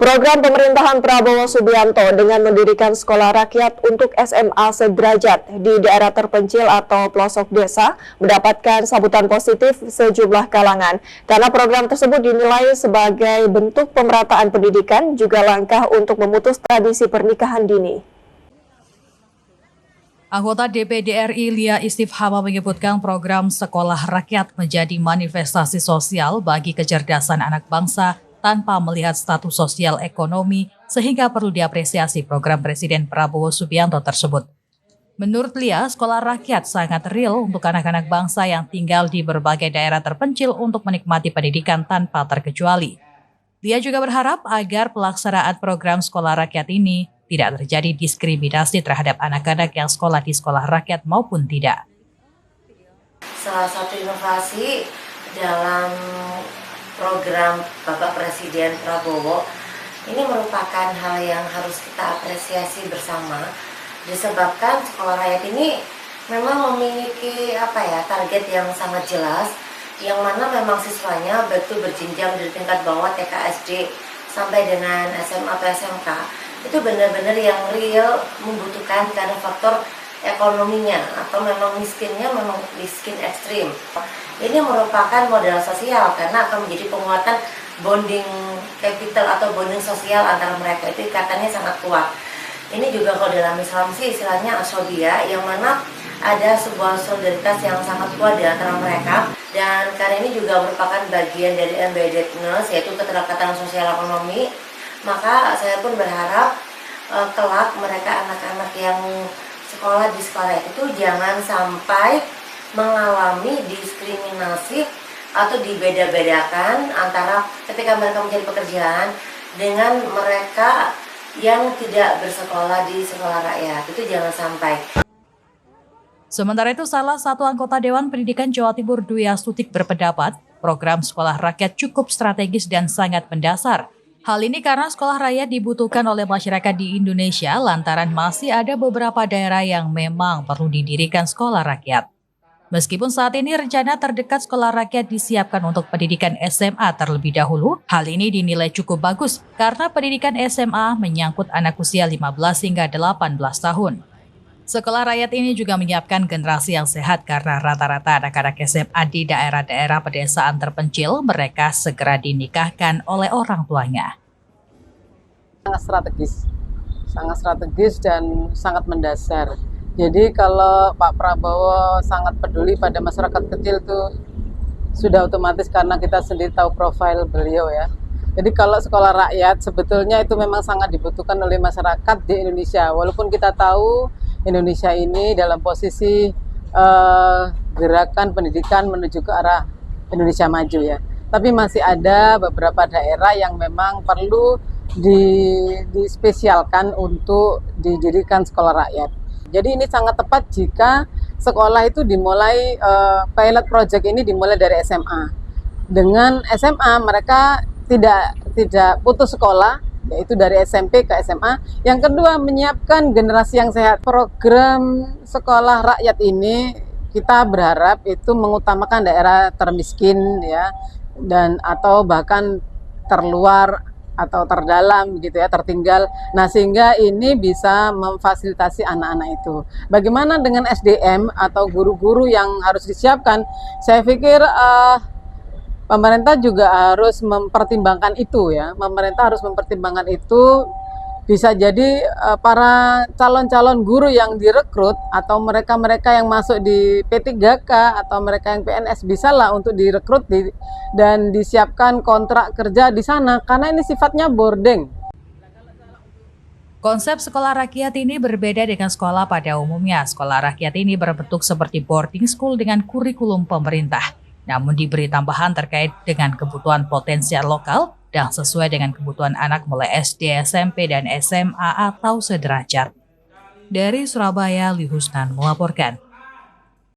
Program pemerintahan Prabowo Subianto dengan mendirikan sekolah rakyat untuk SMA sederajat di daerah terpencil atau pelosok desa mendapatkan sambutan positif sejumlah kalangan. Karena program tersebut dinilai sebagai bentuk pemerataan pendidikan juga langkah untuk memutus tradisi pernikahan dini. Anggota DPD RI Lia Istifhama menyebutkan program sekolah rakyat menjadi manifestasi sosial bagi kecerdasan anak bangsa tanpa melihat status sosial ekonomi, sehingga perlu diapresiasi program Presiden Prabowo Subianto tersebut. Menurut Lia, sekolah rakyat sangat real untuk anak-anak bangsa yang tinggal di berbagai daerah terpencil untuk menikmati pendidikan tanpa terkecuali. Lia juga berharap agar pelaksanaan program sekolah rakyat ini tidak terjadi diskriminasi terhadap anak-anak yang sekolah di sekolah rakyat maupun tidak. Salah satu inovasi dalam program Bapak Presiden Prabowo ini merupakan hal yang harus kita apresiasi bersama, disebabkan sekolah rakyat ini memang memiliki target yang sangat jelas, yang mana memang siswanya betul berjenjang dari tingkat bawah TK SD sampai dengan SMA atau SMK. Itu benar-benar yang real membutuhkan karena faktor ekonominya atau memang miskinnya memang miskin ekstrim. Ini merupakan modal sosial karena akan menjadi penguatan bonding capital atau bonding sosial antara mereka, itu ikatannya sangat kuat. Ini juga kalau dalam Islam sih istilahnya asobia, yang mana ada sebuah solidaritas yang sangat kuat di antara mereka, dan karena ini juga merupakan bagian dari embeddedness, yaitu keterikatan sosial ekonomi. Maka saya pun berharap kelak mereka anak-anak yang sekolah di sekolah itu jangan sampai mengalami diskriminasi atau dibeda-bedakan antara ketika mereka mencari pekerjaan dengan mereka yang tidak bersekolah di sekolah rakyat. Itu jangan sampai. Sementara itu, salah satu anggota Dewan Pendidikan Jawa Timur Dwi Astutik berpendapat program sekolah rakyat cukup strategis dan sangat mendasar. Hal ini karena sekolah rakyat dibutuhkan oleh masyarakat di Indonesia lantaran masih ada beberapa daerah yang memang perlu didirikan sekolah rakyat. Meskipun saat ini rencana terdekat sekolah rakyat disiapkan untuk pendidikan SMA terlebih dahulu, hal ini dinilai cukup bagus karena pendidikan SMA menyangkut anak usia 15 hingga 18 tahun. Sekolah rakyat ini juga menyiapkan generasi yang sehat karena rata-rata anak-anak SMA di daerah-daerah pedesaan terpencil mereka segera dinikahkan oleh orang tuanya. Sangat strategis dan sangat mendasar. Jadi kalau Pak Prabowo sangat peduli pada masyarakat kecil itu sudah otomatis karena kita sendiri tahu profil beliau ya. Jadi kalau sekolah rakyat sebetulnya itu memang sangat dibutuhkan oleh masyarakat di Indonesia. Walaupun kita tahu Indonesia ini dalam posisi gerakan pendidikan menuju ke arah Indonesia maju ya. Tapi masih ada beberapa daerah yang memang perlu dispesialkan untuk didirikan sekolah rakyat. Jadi ini sangat tepat jika sekolah itu dimulai, pilot project ini dimulai dari SMA. Dengan SMA mereka tidak putus sekolah, yaitu dari SMP ke SMA. Yang kedua, menyiapkan generasi yang sehat. Program sekolah rakyat ini kita berharap itu mengutamakan daerah termiskin ya, dan atau bahkan terluar atau terdalam gitu ya, tertinggal. Nah, sehingga ini bisa memfasilitasi anak-anak itu. Bagaimana dengan SDM atau guru-guru yang harus disiapkan? Saya pikir pemerintah juga harus mempertimbangkan itu ya. Pemerintah harus mempertimbangkan itu. Bisa jadi para calon-calon guru yang direkrut atau mereka-mereka yang masuk di P3K atau mereka yang PNS bisalah untuk direkrut dan disiapkan kontrak kerja di sana karena ini sifatnya boarding. Konsep sekolah rakyat ini berbeda dengan sekolah pada umumnya. Sekolah rakyat ini berbentuk seperti boarding school dengan kurikulum pemerintah, namun diberi tambahan terkait dengan kebutuhan potensial lokal dan sesuai dengan kebutuhan anak mulai SD, SMP, dan SMA atau sederajat. Dari Surabaya, Li Husnan melaporkan.